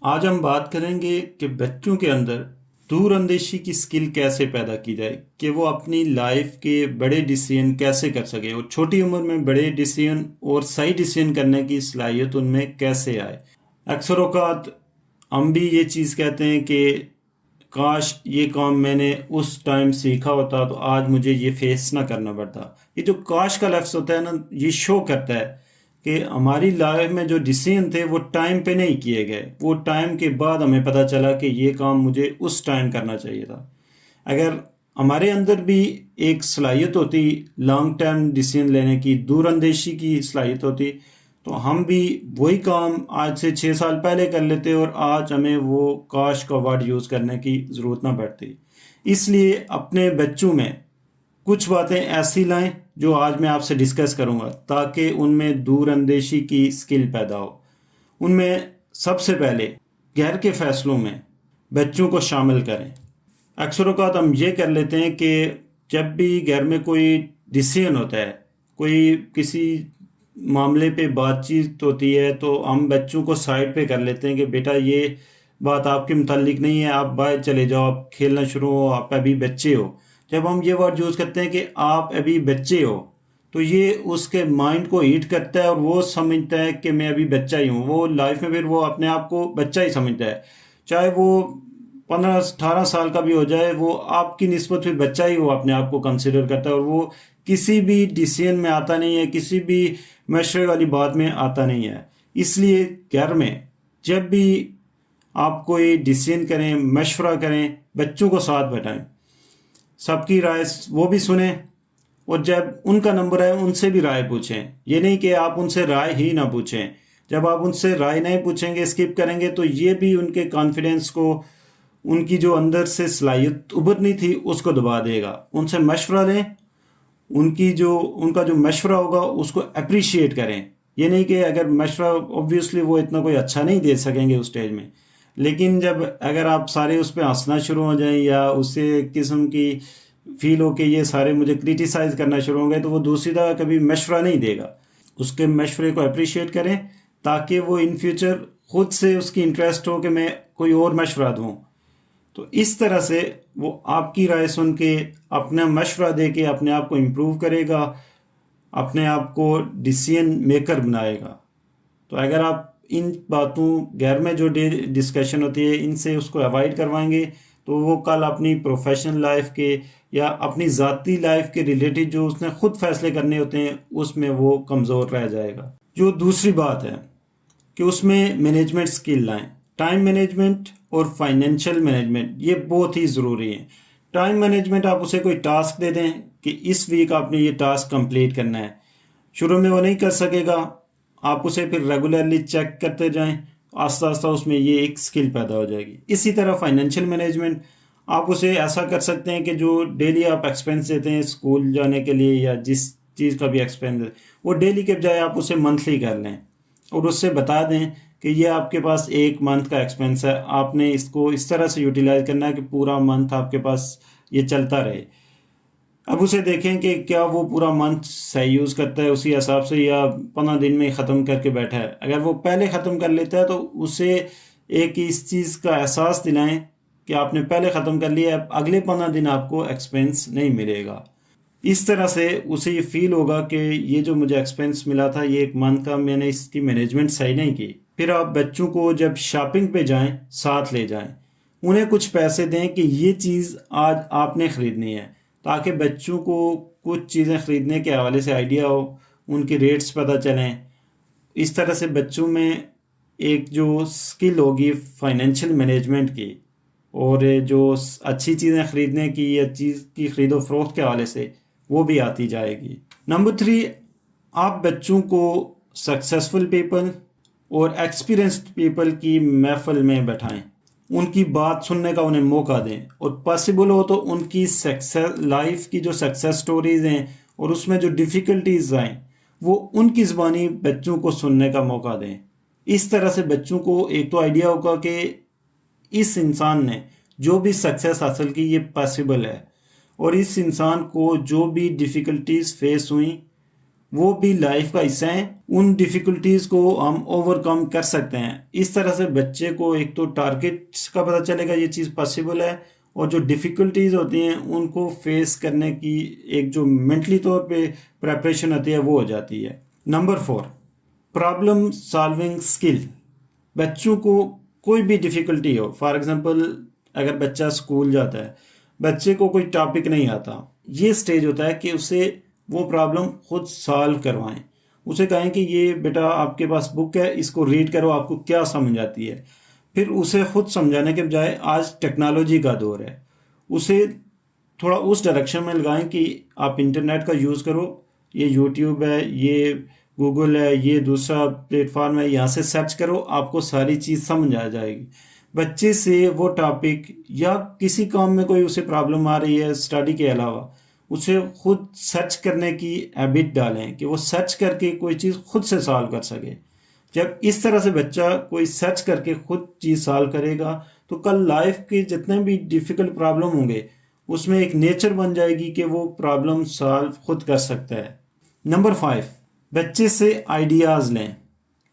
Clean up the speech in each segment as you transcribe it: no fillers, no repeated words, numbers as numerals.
आज हम बात करेंगे कि बच्चों के अंदर दूरअंदेशी की स्किल कैसे पैदा की जाए कि वो अपनी लाइफ के बड़े डिसीजन कैसे कर सके और छोटी उम्र में बड़े डिसीजन और सही डिसीजन करने की सलाहियत उनमें कैसे आए। अक्सर औक़ात हम भी ये चीज़ कहते हैं कि काश ये काम मैंने उस टाइम सीखा होता तो आज मुझे ये फेस ना करना पड़ता। ये जो काश का लफ्ज़ होता है ना, ये शो करता है कि हमारी लाइफ में जो डिसीजन थे वो टाइम पे नहीं किए गए। वो टाइम के बाद हमें पता चला कि ये काम मुझे उस टाइम करना चाहिए था। अगर हमारे अंदर भी एक सलाहियत होती लॉन्ग टर्म डिसीजन लेने की, दूरअंदेशी की सलाहियत होती, तो हम भी वही काम आज से 6 साल पहले कर लेते और आज हमें वो काश का वर्ड यूज़ करने की ज़रूरत ना पड़ती। इसलिए अपने बच्चों में कुछ बातें ऐसी लाएं जो आज मैं आपसे डिस्कस करूंगा ताकि उनमें दूरअंदेशी की स्किल पैदा हो। उनमें सबसे पहले घर के फैसलों में बच्चों को शामिल करें। अक्सर औक़ात हम ये कर लेते हैं कि जब भी घर में कोई डिसीजन होता है, कोई किसी मामले पे बातचीत होती है, तो हम बच्चों को साइड पे कर लेते हैं कि बेटा ये बात आपके मुतालिक नहीं है, आप बाहर चले जाओ, आप खेलना शुरू हो, आप अभी बच्चे हो। जब हम ये वर्ड यूज़ करते हैं कि आप अभी बच्चे हो, तो ये उसके माइंड को हीट करता है और वो समझता है कि मैं अभी बच्चा ही हूँ। वो लाइफ में फिर वो अपने आप को बच्चा ही समझता है, चाहे वो 15-18 साल का भी हो जाए, वो आपकी निस्बत फिर बच्चा ही वो अपने आप को कंसिडर करता है और वो किसी भी डिसीजन में आता नहीं है, किसी भी मशवरे वाली बात में आता नहीं है। इसलिए घर में जब भी आप कोई डिसीजन करें, मशवरा करें, बच्चों को साथ बैठाएं, सबकी राय वो भी सुने और जब उनका नंबर आए उनसे भी राय पूछें। ये नहीं कि आप उनसे राय ही ना पूछें। जब आप उनसे राय नहीं पूछेंगे, स्किप करेंगे, तो ये भी उनके कॉन्फिडेंस को, उनकी जो अंदर से सलाहियत उभरनी थी उसको दबा देगा। उनसे मशवरा लें, उनका जो मशवरा होगा उसको अप्रिशिएट करें। ये नहीं कि अगर मशवरा, ऑब्वियसली वो इतना कोई अच्छा नहीं दे सकेंगे उस स्टेज में, लेकिन जब अगर आप सारे उस पर हंसना शुरू हो जाएं या उससे किस्म की फील हो कि ये सारे मुझे क्रिटिसाइज करना शुरू हो गए, तो वो दूसरी तरह कभी मशवरा नहीं देगा। उसके मशवरे को अप्रिशिएट करें ताकि वो इन फ्यूचर खुद से उसकी इंटरेस्ट हो कि मैं कोई और मशवरा दूँ। तो इस तरह से वो आपकी राय सुन के, अपना मशवरा दे के अपने आप को इम्प्रूव करेगा, अपने आप को डिसीजन मेकर बनाएगा। तो अगर आप इन बातों, घर में जो डिस्कशन होती है, इनसे उसको अवॉइड करवाएंगे, तो वो कल अपनी प्रोफेशनल लाइफ के या अपनी ज़ाती लाइफ के रिलेटेड जो उसने खुद फैसले करने होते हैं उसमें वो कमज़ोर रह जाएगा। जो दूसरी बात है कि उसमें मैनेजमेंट स्किल लाएं। टाइम मैनेजमेंट और फाइनेंशियल मैनेजमेंट ये बहुत ही ज़रूरी है। टाइम मैनेजमेंट, आप उसे कोई टास्क दे दें कि इस वीक आपने ये टास्क कंप्लीट करना है। शुरू में वो नहीं कर सकेगा, आप उसे फिर रेगुलरली चेक करते जाएं, आस्ता आस्ता उसमें ये एक स्किल पैदा हो जाएगी। इसी तरह फाइनेंशियल मैनेजमेंट, आप उसे ऐसा कर सकते हैं कि जो डेली आप एक्सपेंस देते हैं स्कूल जाने के लिए या जिस चीज़ का भी एक्सपेंस है, वो डेली के बजाय आप उसे मंथली कर लें और उससे बता दें कि ये आपके पास एक मंथ का एक्सपेंस है, आपने इसको इस तरह से यूटिलाइज करना है कि पूरा मंथ आपके पास ये चलता रहे। अब उसे देखें कि क्या वो पूरा मंथ सही यूज़ करता है उसी हिसाब से, या 15 दिन में ख़त्म करके बैठा है। अगर वो पहले ख़त्म कर लेता है तो उसे एक इस चीज़ का एहसास दिलाएं कि आपने पहले ख़त्म कर लिया, अगले 15 दिन आपको एक्सपेंस नहीं मिलेगा। इस तरह से उसे ये फील होगा कि ये जो मुझे एक्सपेंस मिला था ये एक मंथ का, मैंने इसकी मैनेजमेंट सही नहीं की। फिर आप बच्चों को जब शॉपिंग पे जाएं, साथ ले जाएं, उन्हें कुछ पैसे दें कि ये चीज़ आज आपने ख़रीदनी है, ताकि बच्चों को कुछ चीज़ें ख़रीदने के हवाले से आइडिया हो, उनके रेट्स पता चलें। इस तरह से बच्चों में एक जो स्किल होगी फाइनेंशियल मैनेजमेंट की और जो अच्छी चीज़ें ख़रीदने की या चीज़ की ख़रीदो फरोख्त के हवाले से, वो भी आती जाएगी। नंबर 3, आप बच्चों को सक्सेसफुल पीपल और एक्सपीरियंस्ड पीपल की महफिल में बैठाएं, उनकी बात सुनने का उन्हें मौका दें और पॉसिबल हो तो उनकी सक्सेस लाइफ की जो सक्सेस स्टोरीज हैं और उसमें जो डिफ़िकल्टीज आएँ वो उनकी ज़बानी बच्चों को सुनने का मौका दें। इस तरह से बच्चों को एक तो आइडिया होगा कि इस इंसान ने जो भी सक्सेस हासिल की ये पॉसिबल है और इस इंसान को जो भी डिफ़िकल्टीज फेस हुई वो भी लाइफ का हिस्सा है, उन डिफ़िकल्टीज़ को हम ओवरकम कर सकते हैं। इस तरह से बच्चे को एक तो टारगेट्स का पता चलेगा, ये चीज़ पॉसिबल है, और जो डिफ़िकल्टीज़ होती हैं उनको फेस करने की एक जो मेंटली तौर पे प्रेपरेशन होती है वो हो जाती है। Number 4, problem solving skill. बच्चों को कोई भी डिफ़िकल्टी हो, फॉर एग्जांपल अगर बच्चा स्कूल जाता है, बच्चे को कोई टॉपिक नहीं आता, ये स्टेज होता है कि उसे वो प्रॉब्लम खुद सॉल्व करवाएं। उसे कहें कि ये बेटा आपके पास बुक है, इसको रीड करो, आपको क्या समझ आती है। फिर उसे खुद समझाने के बजाय, आज टेक्नोलॉजी का दौर है, उसे थोड़ा उस डायरेक्शन में लगाएं कि आप इंटरनेट का यूज़ करो, ये यूट्यूब है, ये गूगल है, ये दूसरा प्लेटफॉर्म है, यहाँ से सर्च करो, आपको सारी चीज़ समझ आ जाएगी। बच्चे से वो टॉपिक या किसी काम में कोई उसे प्रॉब्लम आ रही है स्टडी के अलावा, उसे खुद सर्च करने की हैबिट डालें कि वो सर्च करके कोई चीज़ खुद से सॉल्व कर सके। जब इस तरह से बच्चा कोई सर्च करके खुद चीज़ सॉल्व करेगा, तो कल लाइफ के जितने भी डिफ़िकल्ट प्रॉब्लम होंगे उसमें एक नेचर बन जाएगी कि वो प्रॉब्लम सॉल्व खुद कर सकता है। नंबर 5, बच्चे से आइडियाज़ लें।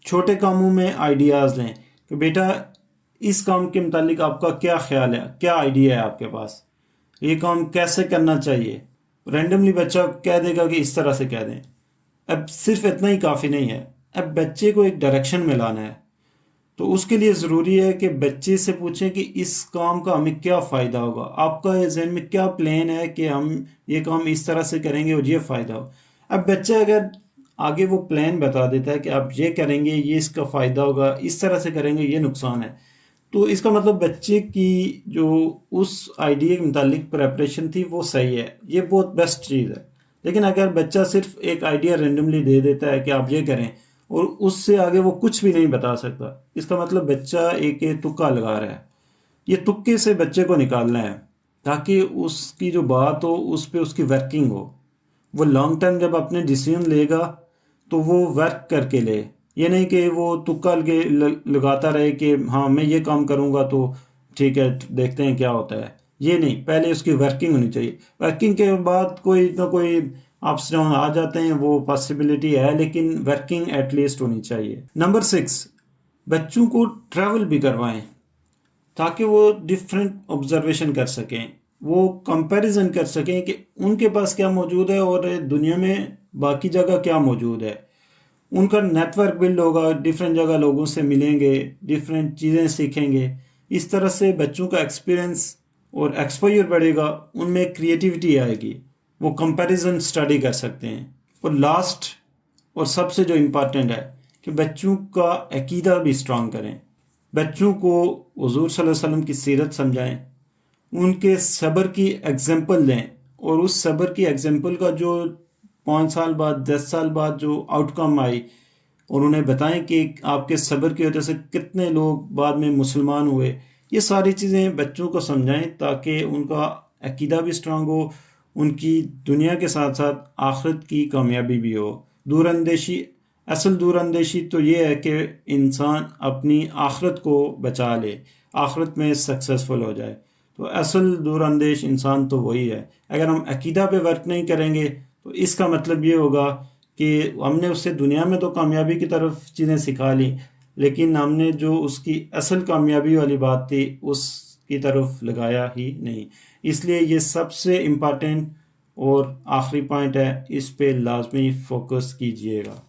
छोटे कामों में आइडियाज़ लें कि बेटा इस काम के मुतालिक आपका क्या ख्याल है, क्या आइडिया है आपके पास, ये काम कैसे करना चाहिए। रैंडमली बच्चा कह देगा कि इस तरह से कह दें। अब सिर्फ इतना ही काफ़ी नहीं है, अब बच्चे को एक डायरेक्शन में लाना है। तो उसके लिए ज़रूरी है कि बच्चे से पूछें कि इस काम का हमें क्या फ़ायदा होगा, आपका जहन में क्या प्लान है कि हम ये काम इस तरह से करेंगे और ये फ़ायदा हो। अब बच्चा अगर आगे वो प्लान बता देता है कि आप ये करेंगे, ये इसका फ़ायदा होगा, इस तरह से करेंगे, ये नुकसान है, तो इसका मतलब बच्चे की जो उस आइडिया के मुतालिक प्रेपरेशन थी वो सही है, ये बहुत बेस्ट चीज़ है। लेकिन अगर बच्चा सिर्फ एक आइडिया रेंडमली दे देता है कि आप ये करें और उससे आगे वो कुछ भी नहीं बता सकता, इसका मतलब बच्चा एक तुक्का लगा रहा है। ये तुक्के से बच्चे को निकालना है ताकि उसकी जो बात हो उस पर उसकी वर्किंग हो। वो लॉन्ग टर्म जब अपने डिसीजन लेगा तो वो वर्क करके ले, ये नहीं कि वो तुक्का लगाता रहे कि हाँ मैं ये काम करूँगा तो ठीक है देखते हैं क्या होता है। ये नहीं, पहले उसकी वर्किंग होनी चाहिए। वर्किंग के बाद कोई ना कोई अप्स डाउन आ जाते हैं, वो पॉसिबिलिटी है, लेकिन वर्किंग एटलीस्ट होनी चाहिए। नंबर 6, बच्चों को ट्रैवल भी करवाएं ताकि वो डिफरेंट ऑब्जर्वेशन कर सकें, वो कंपैरिजन कर सकें कि उनके पास क्या मौजूद है और दुनिया में बाकी जगह क्या मौजूद है। उनका नेटवर्क बिल्ड होगा, डिफरेंट जगह लोगों से मिलेंगे, डिफरेंट चीज़ें सीखेंगे। इस तरह से बच्चों का एक्सपीरियंस और एक्सपोजर बढ़ेगा, उनमें क्रिएटिविटी आएगी, वो कंपैरिजन स्टडी कर सकते हैं। और लास्ट और सबसे जो इम्पोर्टेंट है कि बच्चों का अकीदा भी स्ट्रांग करें। बच्चों को हुजूर सल्लल्लाहु अलैहि वसल्लम की सीरत समझाएं, उनके सब्र की एग्जाम्पल दें, और उस सब्र की एग्जाम्पल का जो 5 साल बाद 10 साल बाद जो आउटकम आई, और उन्हें बताएं कि आपके सब्र की वजह से कितने लोग बाद में मुसलमान हुए। ये सारी चीज़ें बच्चों को समझाएं ताकि उनका अकीदा भी स्ट्रांग हो, उनकी दुनिया के साथ साथ आखिरत की कामयाबी भी हो। दूरअंदेशी, असल दूरअंदेशी तो ये है कि इंसान अपनी आखिरत को बचा ले, आखिरत में सक्सेसफुल हो जाए। तो असल दूरअंदेश इंसान तो वही है। अगर हम अकीदा पे वर्क नहीं करेंगे तो इसका मतलब ये होगा कि हमने उससे दुनिया में तो कामयाबी की तरफ चीज़ें सिखा ली, लेकिन हमने जो उसकी असल कामयाबी वाली बात थी उसकी तरफ लगाया ही नहीं। इसलिए ये सबसे इम्पॉर्टेंट और आखिरी पॉइंट है, इस पे लाजमी फोकस कीजिएगा।